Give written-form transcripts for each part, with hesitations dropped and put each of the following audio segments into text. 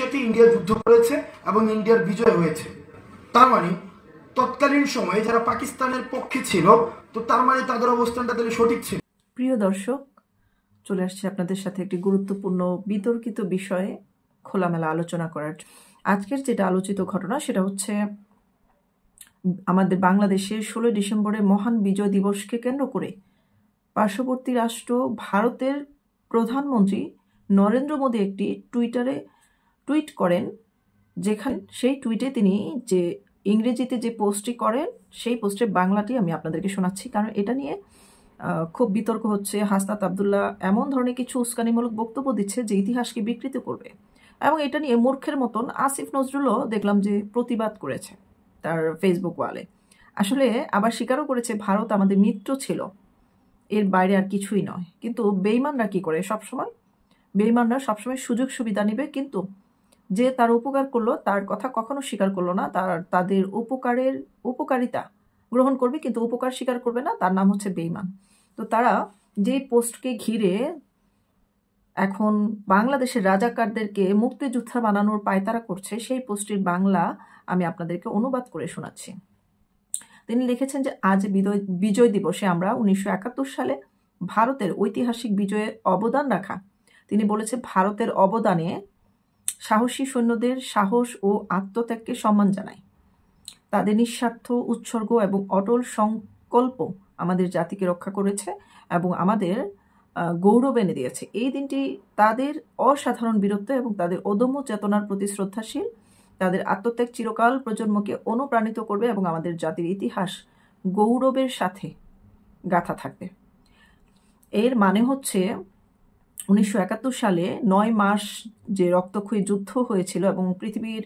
সাথে ইন্ডিয়া যুদ্ধ করেছে এবং ইন্ডিয়ার বিজয় হয়েছে। তার মানে তৎকালীন সময়ে যারা পাকিস্তানের পক্ষে ছিল, তো তার মানে তাদের অবস্থানটা তাহলে সঠিক ছিল। প্রিয় দর্শক, চলে আসছে আপনাদের সাথে একটি গুরুত্বপূর্ণ বিতর্কিত বিষয়ে খোলামেলা আলোচনা করার। আজকের যেটা আলোচিত ঘটনা সেটা হচ্ছে আমাদের বাংলাদেশের 16 ডিসেম্বরের মহান বিজয় দিবসকে কেন্দ্র করে পার্শ্ববর্তী রাষ্ট্র ভারতের প্রধানমন্ত্রী নরেন্দ্র মোদী একটি টুইট করেন, যেখানে সেই টুইটে তিনি যে ইংরেজিতে যে পোস্টটি করেন সেই পোস্টের বাংলাটি আমি আপনাদেরকে শোনাচ্ছি, কারণ এটা নিয়ে খুব বিতর্ক হচ্ছে। হাসনাত আবদুল্লাহ এমন ধরনের কিছু উস্কানিমূলক বক্তব্য দিচ্ছে যে ইতিহাসকে বিকৃত করবে, এবং এটা নিয়ে মূর্খের মতন আসিফ নজরুলও দেখলাম যে প্রতিবাদ করেছে তার ফেসবুক ওয়ালে। আসলে আবার স্বীকারও করেছে ভারত আমাদের মিত্র ছিল, এর বাইরে আর কিছুই নয়। কিন্তু বেইমানরা কি করে সবসময়? বেইমানরা সবসময় সুযোগ সুবিধা নেবে, কিন্তু যে তার উপকার করলো তার কথা কখনো স্বীকার করলো না, তাদের উপকারিতা গ্রহণ করবে কিন্তু উপকার স্বীকার করবে না, তার নাম হচ্ছে বেইমান। তো তারা যে পোস্টকে ঘিরে এখন বাংলাদেশের রাজাকারদেরকে মুক্তিযোদ্ধা বানানোর পায়তারা করছে, সেই পোস্টটির বাংলা আমি আপনাদেরকে অনুবাদ করে শোনাচ্ছি। তিনি লিখেছেন যে আজ বিজয় দিবসে আমরা 1971 সালে ভারতের ঐতিহাসিক বিজয়ে অবদান রাখা। তিনি বলেছে ভারতের অবদানে সাহসী সৈন্যদের সাহস ও আত্মত্যাগকে সম্মান জানাই। তাদের নিঃস্বার্থ উৎসর্গ এবং অটল সংকল্প আমাদের জাতিকে রক্ষা করেছে এবং আমাদের গৌরব এনে দিয়েছে। এই দিনটি তাদের অসাধারণ বীরত্ব এবং তাদের অদম্য চেতনার প্রতি শ্রদ্ধাশীল। তাদের আত্মত্যাগ চিরকাল প্রজন্মকে অনুপ্রাণিত করবে এবং আমাদের জাতির ইতিহাস গৌরবের সাথে গাথা থাকবে। এর মানে হচ্ছে 1971 সালে 9 মাস যে রক্তক্ষয়ী যুদ্ধ হয়েছিল এবং পৃথিবীর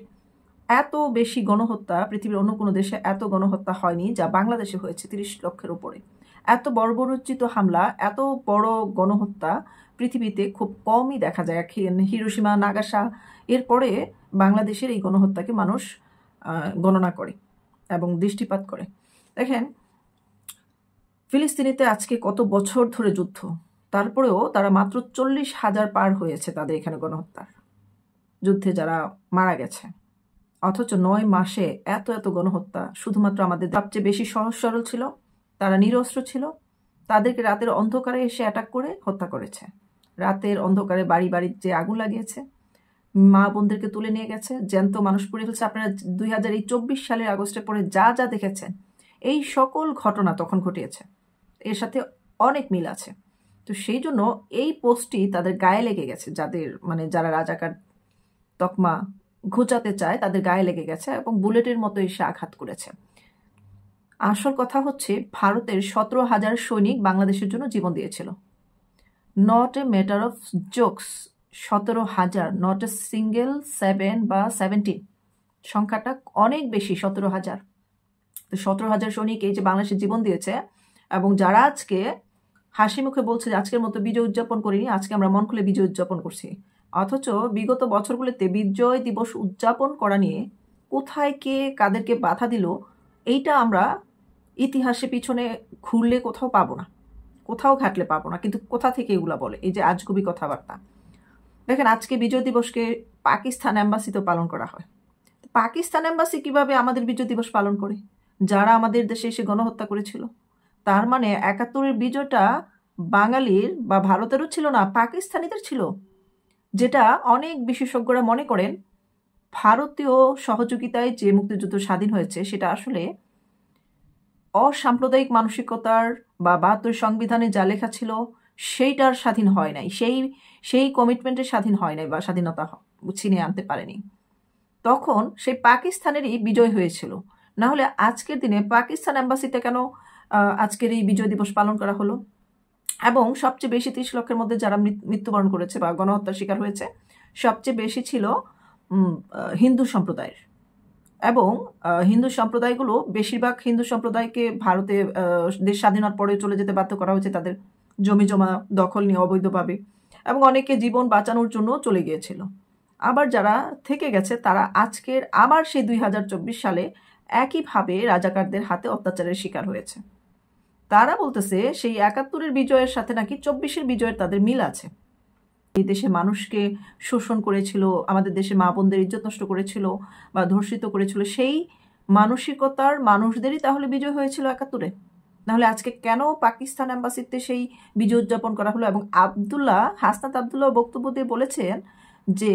এত বেশি গণহত্যা, পৃথিবীর অন্য কোনো দেশে এত গণহত্যা হয়নি যা বাংলাদেশে হয়েছে 30 লক্ষের উপরে। এত বর্বরোচিত হামলা, এত বড় গণহত্যা পৃথিবীতে খুব কমই দেখা যায়। হিরোশিমা, নাগাসা, এরপরে বাংলাদেশের এই গণহত্যাকে মানুষ গণনা করে এবং দৃষ্টিপাত করে। দেখেন ফিলিস্তিনিতে আজকে কত বছর ধরে যুদ্ধ, তারপরেও তারা মাত্র 40,000 পার হয়েছে তাদের এখানে গণহত্যার যুদ্ধে যারা মারা গেছে। অথচ 9 মাসে এত গণহত্যা শুধুমাত্র আমাদের সবচেয়ে বেশি সহজ সরল ছিল, তারা নিরস্ত্র ছিল, তাদেরকে রাতের অন্ধকারে এসে অ্যাটাক করে হত্যা করেছে। রাতের অন্ধকারে বাড়ির যে আগুন লাগিয়েছে, মা বোনদেরকে তুলে নিয়ে গেছে, জ্যান্ত মানুষ পুড়ে ফেলছে। আপনারা 2024 সালের আগস্টের পরে যা দেখেছেন এই সকল ঘটনা তখন ঘটিয়েছে, এর সাথে অনেক মিল আছে। তো সেই জন্য এই পোস্টটি তাদের গায়ে লেগে গেছে, যারা রাজাকার তকমা ঘুচাতে চায় তাদের গায়ে লেগে গেছে এবং বুলেটের মতো এসে আঘাত করেছে। আসল কথা হচ্ছে ভারতের 17,000 সৈনিক বাংলাদেশের জন্য জীবন দিয়েছিল। Not a matter of jokes, 17,000, not a single 7 বা 17, সংখ্যাটা অনেক বেশি, 17,000। তো 17,000 সৈনিক এই যে বাংলাদেশে জীবন দিয়েছে, এবং যারা আজকে হাসি মুখে বলছে যে আজকের মতো বিজয় উদযাপন করিনি, আজকে আমরা মন খুলে বিজয় উদযাপন করছি, অথচ বিগত বছরগুলোতে বিজয় দিবস উদযাপন করা নিয়ে কোথায় কে কাদেরকে বাধা দিল এইটা আমরা ইতিহাসে পিছনে ঘুরলে কোথাও পাবো না, কোথাও ঘাটলে পাবো না। কিন্তু কোথা থেকে এগুলা বলে, এই যে আজগুবি কথাবার্তা। দেখেন আজকে বিজয় দিবসকে পাকিস্তান এম্বাসিতে পালন করা হয়। পাকিস্তান এম্বাসি কিভাবে আমাদের বিজয় দিবস পালন করে, যারা আমাদের দেশে এসে গণহত্যা করেছিল? তার মানে 71-এর বিজয়টা বাঙালির বা ভারতেরও ছিল না, পাকিস্তানিদের ছিল। যেটা অনেক বিশেষজ্ঞরা মনে করেন ভারতীয় সহযোগিতায় যে মুক্তিযুদ্ধ স্বাধীন হয়েছে সেটা আসলে অসাম্প্রদায়িক মানসিকতার বা 72 সংবিধানে যা লেখা ছিল সেইটার স্বাধীন হয় নাই, সেই কমিটমেন্টের স্বাধীন হয় নাই বা স্বাধীনতা ছিনিয়ে আনতে পারেনি। তখন সেই পাকিস্তানেরই বিজয় হয়েছিল। না হলে আজকের দিনে পাকিস্তান এম্বাসিতে কেন আজকের এই বিজয় দিবস পালন করা হলো? এবং সবচেয়ে বেশি 30 লক্ষের মধ্যে যারা মৃত্যুবরণ করেছে বা গণহত্যার শিকার হয়েছে সবচেয়ে বেশি ছিল হিন্দু সম্প্রদায়ের। এবং হিন্দু সম্প্রদায়গুলো, বেশিরভাগ হিন্দু সম্প্রদায়কে ভারতে দেশ স্বাধীনতার পরে চলে যেতে বাধ্য করা হয়েছে, তাদের জমি জমা দখল নিয়ে অবৈধভাবে, এবং অনেকে জীবন বাঁচানোর জন্য চলে গিয়েছিল। আবার যারা থেকে গেছে তারা আজকের আবার সেই 2024 সালে একইভাবে রাজাকারদের হাতে অত্যাচারের শিকার হয়েছে। তারা বলতেছে সেই 71-এর বিজয়ের সাথে নাকি 24-এর বিজয়ের তাদের মিল আছে। এই দেশে মানুষকে শোষণ করেছিল, আমাদের দেশে মা বোনদের ইজ্জত নষ্ট করেছিল বা ধর্ষিত করেছিল, সেই মানসিকতার মানুষদেরই তাহলে বিজয় হয়েছিল ৭১-এ। নাহলে আজকে কেন পাকিস্তান অ্যাম্বাসিতে সেই বিজয় উদযাপন করা হলো? এবং হাসনাত আবদুল্লাহ বক্তব্য দিয়ে বলেছেন যে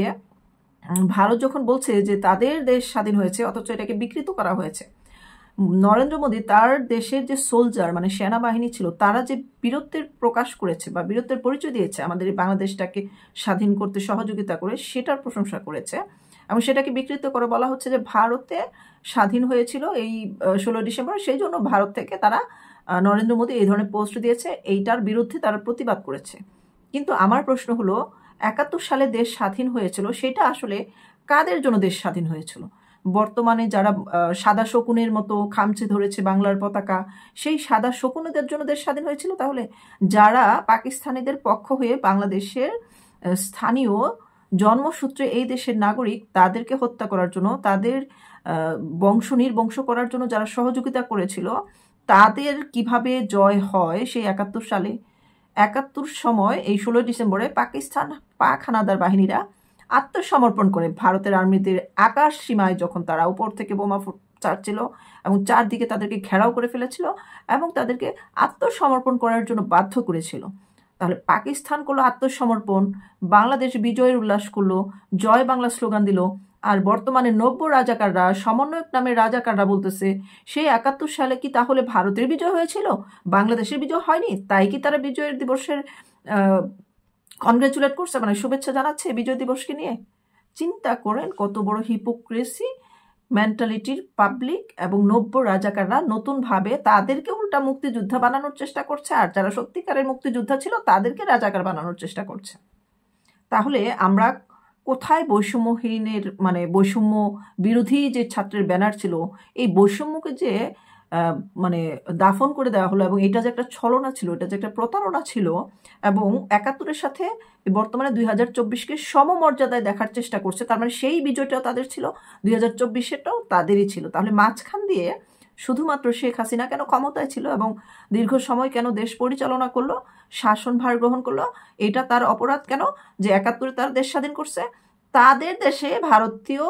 ভারত যখন বলছে যে তাদের দেশ স্বাধীন হয়েছে, অথচ এটাকে বিকৃত করা হয়েছে। নরেন্দ্র মোদী তার দেশের যে সোলজার মানে সেনাবাহিনী ছিল, তারা যে বীরত্বের প্রকাশ করেছে বা বীরত্বের পরিচয় দিয়েছে আমাদের এই বাংলাদেশটাকে স্বাধীন করতে সহযোগিতা করে, সেটার প্রশংসা করেছে। এবং সেটাকে বিকৃত করে বলা হচ্ছে যে ভারতে স্বাধীন হয়েছিল এই 16 ডিসেম্বর, সেই জন্য ভারত থেকে তারা নরেন্দ্র মোদী এই ধরনের পোস্ট দিয়েছে, এইটার বিরুদ্ধে তারা প্রতিবাদ করেছে। কিন্তু আমার প্রশ্ন হলো, ৭১ সালে দেশ স্বাধীন হয়েছিল, সেটা আসলে কাদের জন্য দেশ স্বাধীন হয়েছিল? বর্তমানে যারা সাদা শকুনের মতো খামচে ধরেছে বাংলার পতাকা, সেই সাদা শকুনদের জন্য দেশ স্বাধীন হয়েছিল? তাহলে যারা পাকিস্তানিদের পক্ষ হয়ে বাংলাদেশের স্থানীয় জন্মসূত্রে এই দেশের নাগরিক, তাদেরকে হত্যা করার জন্য, তাদের বংশ নির্বংশ করার জন্য যারা সহযোগিতা করেছিল, তাদের কিভাবে জয় হয় সেই ৭১ সালে? ৭১ সময় এই 16 ডিসেম্বরে পাক হানাদার বাহিনীরা আত্মসমর্পণ করে ভারতের আর্মিদের আকাশ সীমায় যখন তারা উপর থেকে বোমা চাটছিল এবং চারদিকে তাদেরকে ঘেরাও করে ফেলেছিল এবং তাদেরকে আত্মসমর্পণ করার জন্য বাধ্য করেছিল। তাহলে পাকিস্তান করলো আত্মসমর্পণ, বাংলাদেশ বিজয়ের উল্লাস করলো, জয় বাংলা স্লোগান দিল, আর বর্তমানে নব্য রাজাকাররা, সমন্বয়ক নামের রাজাকাররা বলতেছে সেই ৭১ সালে কি তাহলে ভারতের বিজয় হয়েছিল, বাংলাদেশের বিজয় হয়নি? তাই কি তারা বিজয়ের দিবসের কনগ্রেচুলেট করছে, মানে শুভেচ্ছা জানাচ্ছে বিজয় দিবসকে নিয়ে? চিন্তা করেন কত বড় হিপোক্রেসি মেন্টালিটির পাবলিক এবং নব্য রাজাকাররা নতুনভাবে তাদেরকে উল্টা মুক্তিযোদ্ধা বানানোর চেষ্টা করছে, আর যারা সত্যিকারের মুক্তিযোদ্ধা ছিল তাদেরকে রাজাকার বানানোর চেষ্টা করছে। তাহলে আমরা কোথায় বৈষম্যহীনের মানে বৈষম্য বিরোধী যে ছাত্রের ব্যানার ছিল, এই বৈষম্যকে যে মানে দাফন করে দেওয়া হলো, এবং এটা যে একটা ছলনা ছিল, এটা যে একটা প্রতারণা ছিল, এবং ৭১-এর সাথে বর্তমানে ২০২৪কে সমমর্যাদায় দেখার চেষ্টা করছে। তার মানে সেই বিজয়টাও তাদের ছিল, ২০২৪-এরটাও তাদেরই ছিল। তাহলে মাঝখান দিয়ে শুধুমাত্র শেখ হাসিনা কেন ক্ষমতায় ছিল এবং দীর্ঘ সময় কেন দেশ পরিচালনা করলো, শাসনভার গ্রহণ করলো? এটা তার অপরাধ কেন যে ৭১-এ তার দেশ স্বাধীন করছে? তাদের দেশে ভারতীয়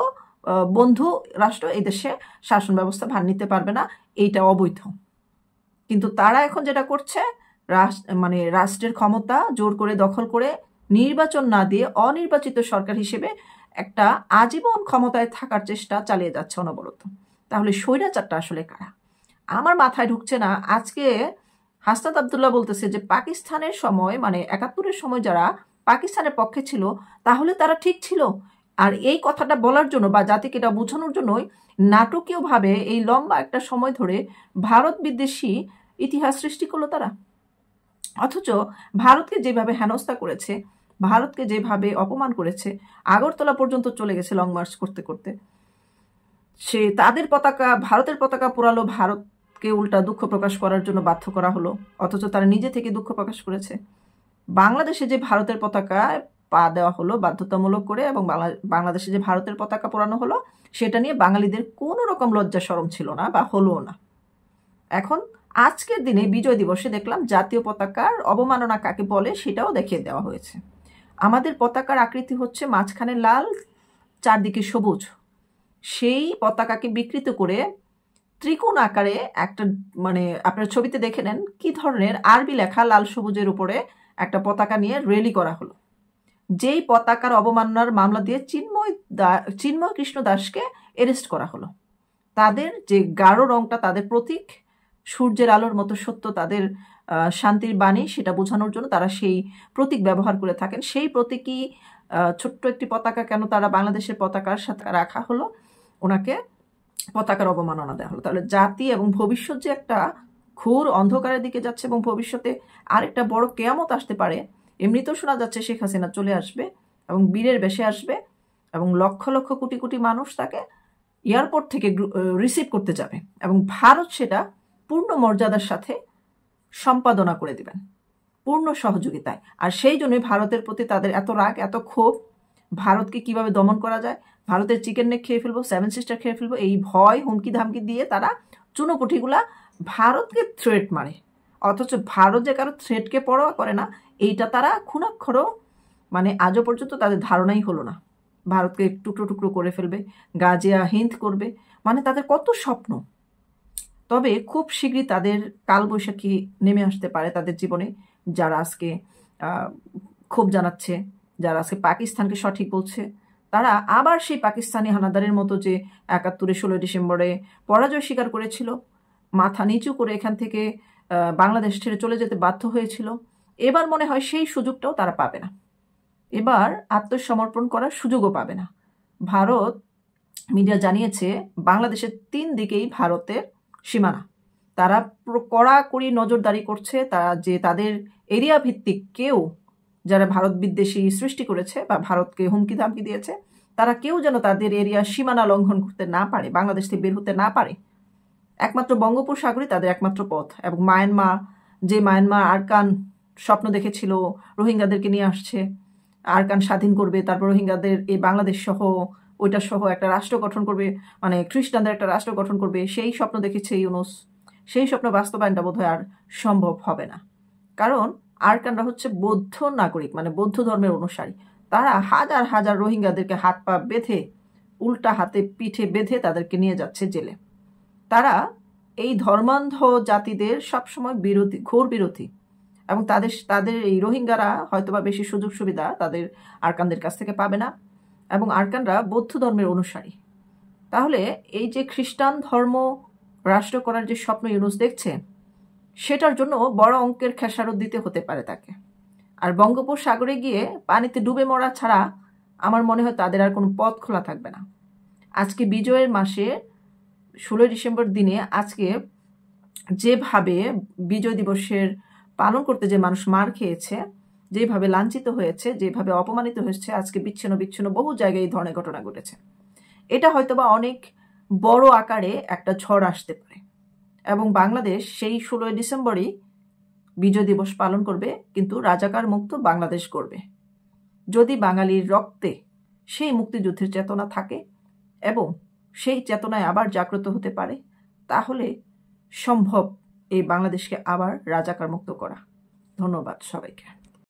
বন্ধু রাষ্ট্র এই দেশে শাসন ব্যবস্থা ভার নিতে পারবে না, এইটা অবৈধ। কিন্তু তারা এখন যেটা করছে, মানে রাষ্ট্রের ক্ষমতা জোর করে দখল করে নির্বাচন না দিয়ে অনির্বাচিত সরকার হিসেবে একটা আজীবন ক্ষমতায় থাকার চেষ্টা চালিয়ে যাচ্ছে অনবরত। তাহলে স্বৈরাচারটা আসলে কারা? আমার মাথায় ঢুকছে না। আজকে হাসনাত আবদুল্লাহ বলতেছে যে পাকিস্তানের সময় মানে ৭১-এর সময় যারা পাকিস্তানের পক্ষে ছিল তাহলে তারা ঠিক ছিল। আর এই কথাটা বলার জন্য বা জাতিকে এটা বোঝানোর জন্যই নাটকীয়ভাবে এই লম্বা একটা সময় ধরে ভারত বিদ্বেষী ইতিহাস সৃষ্টি করলো তারা। অথচ ভারতকে যেভাবে হেনস্থা করেছে, ভারতকে যেভাবে অপমান করেছে, আগরতলা পর্যন্ত চলে গেছে লং মার্চ করতে করতে, সে তাদের পতাকা, ভারতের পতাকা পোড়ালো, ভারতকে উল্টা দুঃখ প্রকাশ করার জন্য বাধ্য করা হলো, অথচ তারা নিজে থেকে দুঃখ প্রকাশ করেছে। বাংলাদেশে যে ভারতের পতাকা পা দেওয়া হলো বাধ্যতামূলক করে, এবং বাংলাদেশে যে ভারতের পতাকা পোড়ানো হলো, সেটা নিয়ে বাঙালিদের কোনো রকম লজ্জা শরম ছিল না বা হলো না। এখন আজকের দিনে বিজয় দিবসে দেখলাম জাতীয় পতাকার অবমাননা কাকে বলে সেটাও দেখিয়ে দেওয়া হয়েছে। আমাদের পতাকার আকৃতি হচ্ছে মাঝখানে লাল, চারদিকে সবুজ। সেই পতাকাকে বিকৃত করে ত্রিকোণ আকারে একটা, মানে আপনার ছবিতে দেখে নেন কি ধরনের আরবি লেখা লাল সবুজের উপরে একটা পতাকা নিয়ে র্যালি করা হলো। যেই পতাকার অবমাননার মামলা দিয়ে চিন্ময় কৃষ্ণ দাসকে অ্যারেস্ট করা হলো। তাদের যে গাঢ় রংটা তাদের প্রতীক, সূর্যের আলোর মতো সত্য তাদের শান্তির বাণী, সেটা বোঝানোর জন্য তারা সেই প্রতীক ব্যবহার করে থাকেন। সেই প্রতীকই ছোট্ট একটি পতাকা কেন তারা বাংলাদেশের পতাকার সাথে রাখা হলো, ওনাকে পতাকার অবমাননা দেওয়া হলো। তাহলে জাতি এবং ভবিষ্যৎ যে একটা ঘোর অন্ধকারের দিকে যাচ্ছে এবং ভবিষ্যতে আরেকটা বড় কেয়ামত আসতে পারে। এমনিতেও শোনা যাচ্ছে শেখ হাসিনা চলে আসবে এবং বীরের বেশে আসবে এবং লক্ষ লক্ষ কোটি কোটি মানুষ তাকে এয়ারপোর্ট থেকে রিসিভ করতে যাবে এবং ভারত সেটা পূর্ণ মর্যাদার সাথে সম্পাদনা করে দিবেন, পূর্ণ সহযোগিতায়। আর সেই জন্যই ভারতের প্রতি তাদের এত রাগ, এত ক্ষোভ। ভারতকে কিভাবে দমন করা যায়, ভারতের চিকেন নেক খেয়ে ফেলবো, 7 সিস্টার খেয়ে ফেলবো, এই ভয় হুমকি ধামকি দিয়ে তারা চুনোপুটিগুলা ভারতকে থ্রেট মারে। অথচ ভারত যে কারো থ্রেটকে পরোয়া করে না, এইটা তারা খুনাক্ষরও মানে আজও পর্যন্ত তাদের ধারণাই হলো না। ভারতকে টুকরো টুকরো করে ফেলবে, গাজিয়া হিন্দ করবে, মানে তাদের কত স্বপ্ন। তবে খুব শীঘ্রই তাদের কালবৈশাখী নেমে আসতে পারে তাদের জীবনে, যারা আজকে ক্ষোভ জানাচ্ছে, যারা আজকে পাকিস্তানকে সঠিক বলছে, তারা আবার সেই পাকিস্তানি হানাদারের মতো যে ৭১-এ ১৬ ডিসেম্বরে পরাজয় স্বীকার করেছিল, মাথা নিচু করে এখান থেকে বাংলাদেশ ছেড়ে চলে যেতে বাধ্য হয়েছিল, এবার মনে হয় সেই সুযোগটাও তারা পাবে না। এবার আত্মসমর্পণ করার সুযোগও পাবে না। ভারত মিডিয়া জানিয়েছে বাংলাদেশের ৩ দিকেই ভারতের সীমানা। তারা কড়াকড়ি নজরদারি করছে, তারা যে তাদের এরিয়া ভিত্তিক কেউ যারা ভারত বিদ্বেষী সৃষ্টি করেছে বা ভারতকে হুমকি ধামকি দিয়েছে, তারা কেউ যেন তাদের এরিয়া সীমানা লঙ্ঘন করতে না পারে, বাংলাদেশ থেকে বের হতে না পারে। একমাত্র বঙ্গোপসাগরই তাদের একমাত্র পথ। এবং মায়ানমার আরকান স্বপ্ন দেখেছিল রোহিঙ্গাদেরকে নিয়ে আসছে, আরকান স্বাধীন করবে, তারপর রোহিঙ্গাদের এই বাংলাদেশ সহ ওইটা সহ একটা রাষ্ট্র গঠন করবে, মানে খ্রিস্টানদের একটা রাষ্ট্র গঠন করবে, সেই স্বপ্ন দেখেছে ইউনূস। সেই স্বপ্ন বাস্তবায়নটা বোধহয় আর সম্ভব হবে না। কারণ আরকানরা হচ্ছে বৌদ্ধ নাগরিক, মানে বৌদ্ধ ধর্মের অনুসারী। তারা হাজার হাজার রোহিঙ্গাদেরকে হাত পা বেঁধে, উল্টা হাতে পিঠে বেঁধে তাদেরকে নিয়ে যাচ্ছে জেলে। তারা এই ধর্মান্ধ জাতিদের সবসময় বিরোধী, ঘোর বিরোধী। এবং তাদের এই রোহিঙ্গারা হয়তোবা বেশি সুযোগ সুবিধা তাদের আরকানদের কাছ থেকে পাবে না। এবং আরকানরা বৌদ্ধ ধর্মের অনুসারী। তাহলে এই যে খ্রিস্টান ধর্ম রাষ্ট্র করার যে স্বপ্ন ইউনূস দেখছে, সেটার জন্য বড় অঙ্কের খেসারত দিতে হতে পারে তাকে। আর বঙ্গোপসাগরে গিয়ে পানিতে ডুবে মরা ছাড়া আমার মনে হয় তাদের আর কোনো পথ খোলা থাকবে না। আজকে বিজয়ের মাসে ১৬ ডিসেম্বর দিনে আজকে যেভাবে বিজয় দিবসের পালন করতে যে মানুষ মার খেয়েছে, যেভাবে লাঞ্ছিত হয়েছে, যেভাবে অপমানিত হয়েছে, আজকে বিচ্ছিন্ন বহু জায়গায় এই ধরনের ঘটনা ঘটেছে। এটা হয়তোবা অনেক বড় আকারে একটা ঝড় আসতে পারে এবং বাংলাদেশ সেই ১৬ ডিসেম্বরই বিজয় দিবস পালন করবে, কিন্তু রাজাকার মুক্ত বাংলাদেশ করবে। যদি বাঙালির রক্তে সেই মুক্তিযুদ্ধের চেতনা থাকে এবং সেই চেতনায় আবার জাগ্রত হতে পারে, তাহলে সম্ভব এই বাংলাদেশকে আবার রাজাকার মুক্ত করা। ধন্যবাদ সবাইকে।